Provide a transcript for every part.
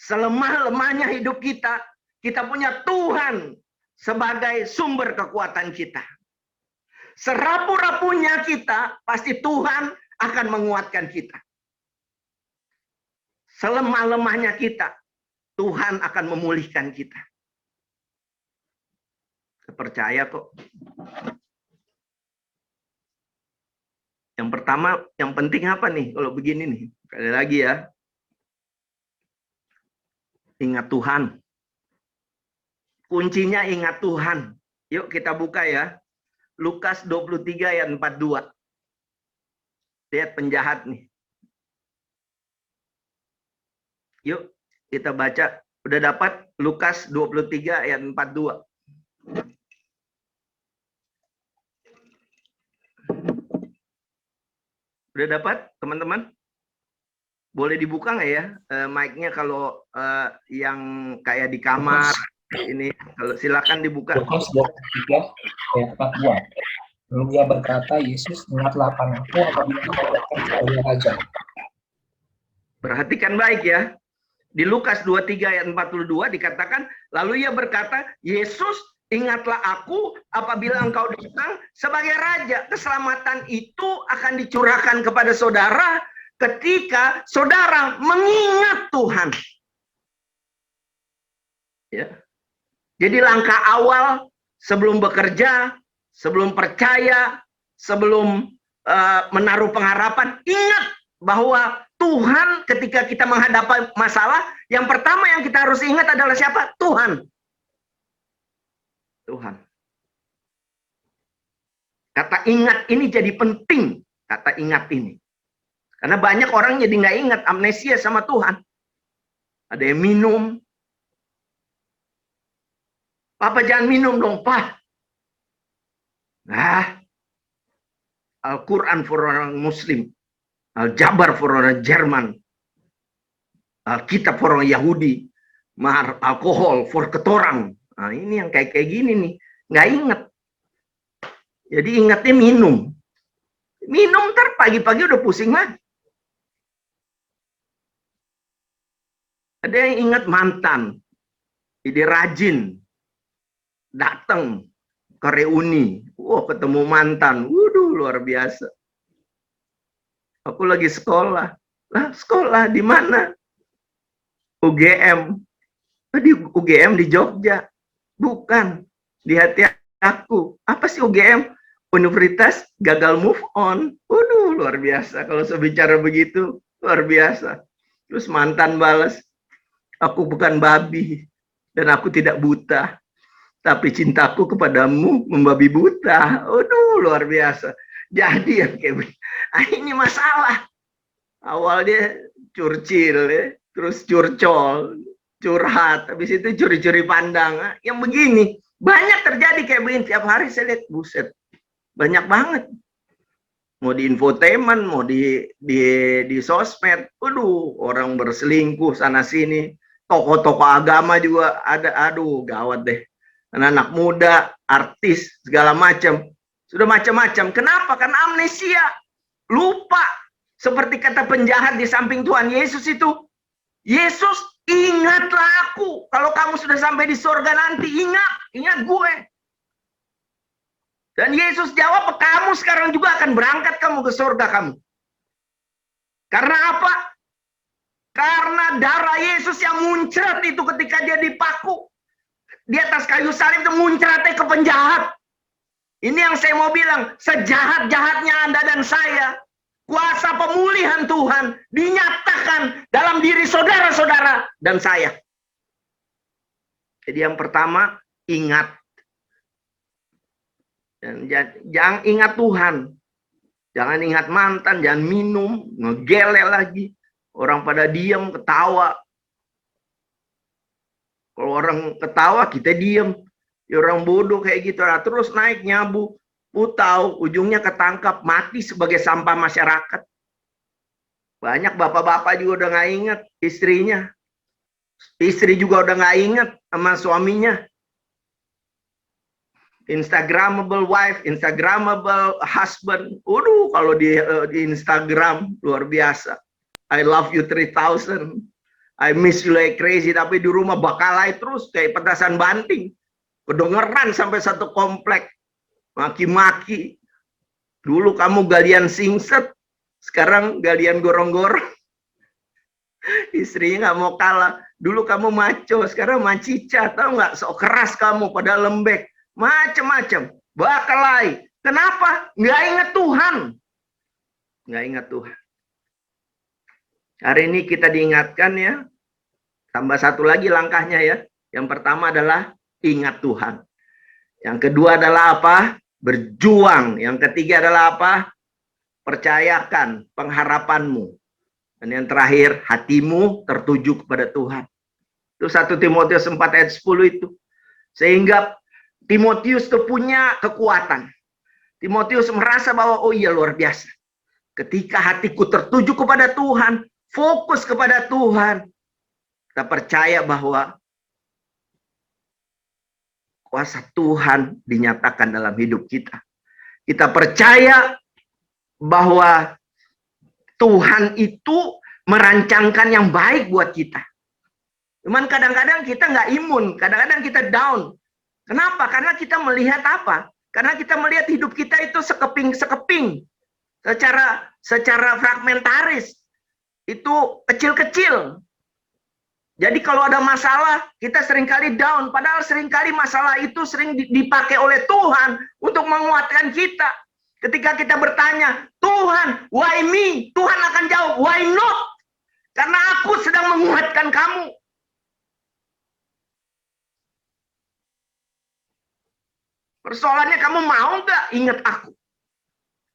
Selemah-lemahnya hidup kita, kita punya Tuhan sebagai sumber kekuatan kita. Serapu-rapunya kita, pasti Tuhan akan menguatkan kita. Selemah-lemahnya kita, Tuhan akan memulihkan kita. Saya percaya kok. Yang pertama, yang penting apa nih kalau begini nih? Sekali lagi ya. Ingat Tuhan. Kuncinya ingat Tuhan. Yuk kita buka ya. Lukas 23 ayat 42. Lihat penjahat nih. Yuk kita baca. Udah dapat Lukas 23 ayat 42. Udah dapat teman-teman? Boleh dibuka nggak ya mic-nya kalau yang kayak di kamar ini? Kalau silakan dibuka. Lukas 23 ayat 42. Lalu dia berkata, Yesus, ingatlah padaku apabila engkau datang sebagai raja. Perhatikan baik ya. Di Lukas 23 ayat 42 dikatakan, lalu ia berkata, Yesus, ingatlah aku apabila engkau datang sebagai raja. Keselamatan itu akan dicurahkan kepada saudara ketika saudara mengingat Tuhan. Ya. Jadi langkah awal sebelum bekerja, sebelum percaya, sebelum menaruh pengharapan, ingat bahwa Tuhan ketika kita menghadapi masalah, yang pertama yang kita harus ingat adalah siapa? Tuhan. Tuhan. Kata ingat ini jadi penting. Kata ingat ini. Karena banyak orang jadi nggak ingat, amnesia sama Tuhan. Ada yang minum. Papa jangan minum dong, Pak. Nah, Al-Quran for orang Muslim. Al-Jabar for orang Jerman. Alkitab for orang Yahudi. Mahar alkohol for ketorang. Nah, ini yang kayak gini nih. Nggak ingat. Jadi ingatnya minum. Minum ntar pagi-pagi udah pusing lagi. Ada yang ingat mantan. Jadi rajin. Datang ke reuni. Wah, ketemu mantan. Waduh, luar biasa. Aku lagi sekolah. Lah, sekolah di mana? UGM. Di UGM di Jogja. Bukan. Di hati aku. Apa sih UGM? Universitas gagal move on. Waduh, luar biasa. Kalau saya bicara begitu, luar biasa. Terus mantan balas, aku bukan babi. Dan aku tidak buta. Tapi cintaku kepadamu membabi buta. Waduh, luar biasa. Jadi ya kayak ini masalah. Awal dia curcil, ya. Terus curcol, curhat, habis itu curi-curi pandang. Yang begini, banyak terjadi kayak begini. Tiap hari saya lihat, buset. Banyak banget. Mau di infotainment, mau di sosmed. Waduh, orang berselingkuh sana-sini. Tokoh-tokoh agama juga ada. Aduh, gawat deh. Anak-anak muda, artis, segala macam. Sudah macam-macam. Kenapa? Karena amnesia. Lupa. Seperti kata penjahat di samping Tuhan Yesus itu. Yesus, ingatlah aku. Kalau kamu sudah sampai di surga nanti, ingat gue. Dan Yesus jawab, kamu sekarang juga akan berangkat kamu ke surga kamu. Karena apa? Karena darah Yesus yang muncrat itu ketika dia dipaku. Di atas kayu salib itu muncratnya ke penjahat. Ini yang saya mau bilang, sejahat-jahatnya Anda dan saya, kuasa pemulihan Tuhan dinyatakan dalam diri saudara-saudara dan saya. Jadi yang pertama, ingat. Dan jangan ingat Tuhan. Jangan ingat mantan, jangan minum, ngegele lagi. Orang pada diam, ketawa. Kalau orang ketawa, kita diam. Ya orang bodoh kayak gitu. Nah, terus naik nyabu. Tahu ujungnya ketangkap, mati sebagai sampah masyarakat. Banyak bapak-bapak juga udah nggak ingat istrinya. Istri juga udah nggak ingat sama suaminya. Instagramable wife, Instagramable husband. Waduh, kalau di Instagram luar biasa. I love you 3000. I miss you like crazy, tapi di rumah bakalai terus kayak petasan banting. Kedengeran sampai satu komplek. Maki-maki. Dulu kamu galian singset, sekarang galian gorong-gorong. Istrinya nggak mau kalah. Dulu kamu maco, sekarang macica. Tahu nggak? Sok keras kamu pada lembek. Macem-macem. Bakalai. Kenapa? Nggak ingat Tuhan. Nggak ingat Tuhan. Hari ini kita diingatkan ya. Tambah satu lagi langkahnya ya. Yang pertama adalah ingat Tuhan. Yang kedua adalah apa? Berjuang. Yang ketiga adalah apa? Percayakan pengharapanmu. Dan yang terakhir, hatimu tertuju kepada Tuhan. Itu 1 Timotius 4 ayat 10 itu. Sehingga Timotius itu punya kekuatan. Timotius merasa bahwa, oh iya luar biasa. Ketika hatiku tertuju kepada Tuhan, fokus kepada Tuhan, kita percaya bahwa kuasa Tuhan dinyatakan dalam hidup kita. Kita percaya bahwa Tuhan itu merancangkan yang baik buat kita. Cuman kadang-kadang kita nggak imun, kadang-kadang kita down. Kenapa? Karena kita melihat apa? Karena kita melihat hidup kita itu sekeping-sekeping. Secara fragmentaris. Itu kecil-kecil. Jadi kalau ada masalah, kita seringkali down. Padahal seringkali masalah itu sering dipakai oleh Tuhan untuk menguatkan kita. Ketika kita bertanya, Tuhan, why me? Tuhan akan jawab, why not? Karena aku sedang menguatkan kamu. Persoalannya kamu mau nggak ingat aku?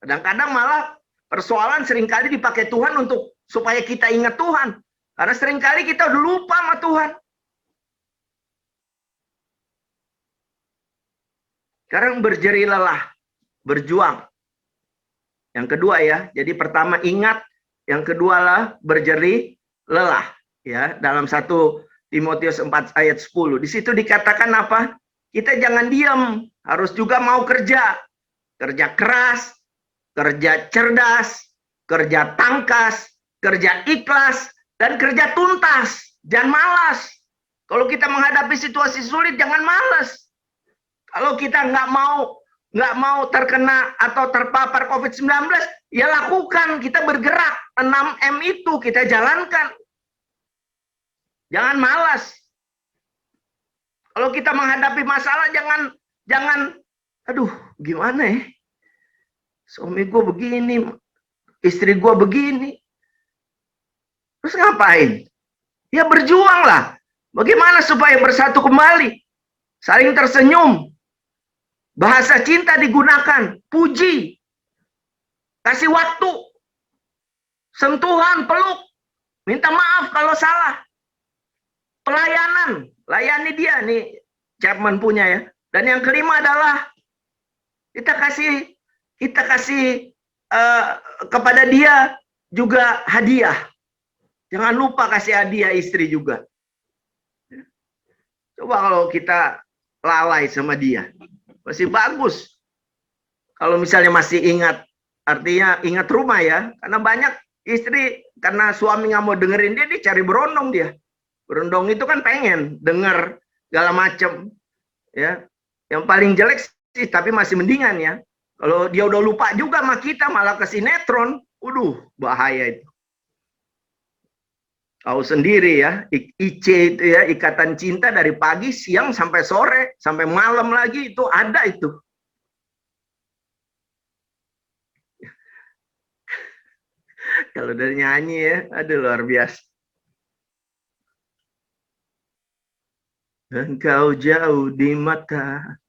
Kadang-kadang malah persoalan seringkali dipakai Tuhan untuk supaya kita ingat Tuhan. Karena seringkali kita udah lupa sama Tuhan. Sekarang berjeri lelah, berjuang. Yang kedua ya, jadi pertama ingat, yang kedua lah berjeri lelah. Ya, dalam 1 Timotius 4 ayat 10. Di situ dikatakan apa? Kita jangan diam, harus juga mau kerja. Kerja keras, kerja cerdas, kerja tangkas, kerja ikhlas, dan kerja tuntas. Jangan malas. Kalau kita menghadapi situasi sulit, jangan malas. Kalau kita nggak mau terkena atau terpapar COVID-19, ya lakukan, kita bergerak. 6M itu kita jalankan. Jangan malas. Kalau kita menghadapi masalah, jangan, aduh, gimana ya? Suami gue begini, istri gue begini. Terus ngapain? Ya berjuanglah. Bagaimana supaya bersatu kembali? Saling tersenyum. Bahasa cinta digunakan, puji, kasih waktu, sentuhan, peluk, minta maaf kalau salah, pelayanan, layani dia nih, Chapman punya ya. Dan yang kelima adalah kita kasih kepada dia juga hadiah. Jangan lupa kasih hadiah istri juga. Coba kalau kita lalai sama dia. Masih bagus. Kalau misalnya masih ingat, artinya ingat rumah ya. Karena banyak istri, karena suami nggak mau dengerin dia cari berondong dia. Berondong itu kan pengen denger segala macem. Ya. Yang paling jelek sih, tapi masih mendingan ya. Kalau dia udah lupa juga sama kita, malah ke sinetron. Bahaya itu. Tahu sendiri ya, IC itu ya, ikatan cinta dari pagi, siang, sampai sore, sampai malam lagi, itu ada itu. Kalau dari nyanyi ya, aduh luar biasa. Engkau jauh di mata,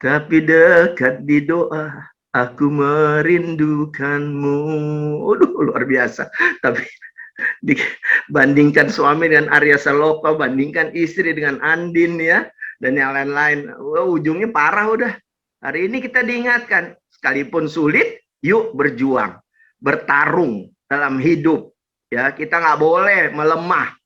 tapi dekat di doa, aku merindukanmu. Luar biasa. Tapi dibandingkan suami dengan Arya Saloka, bandingkan istri dengan Andin ya, dan yang lain-lain, ujungnya parah udah. Hari ini kita diingatkan, sekalipun sulit, yuk berjuang, bertarung dalam hidup. Ya, kita nggak boleh melemah.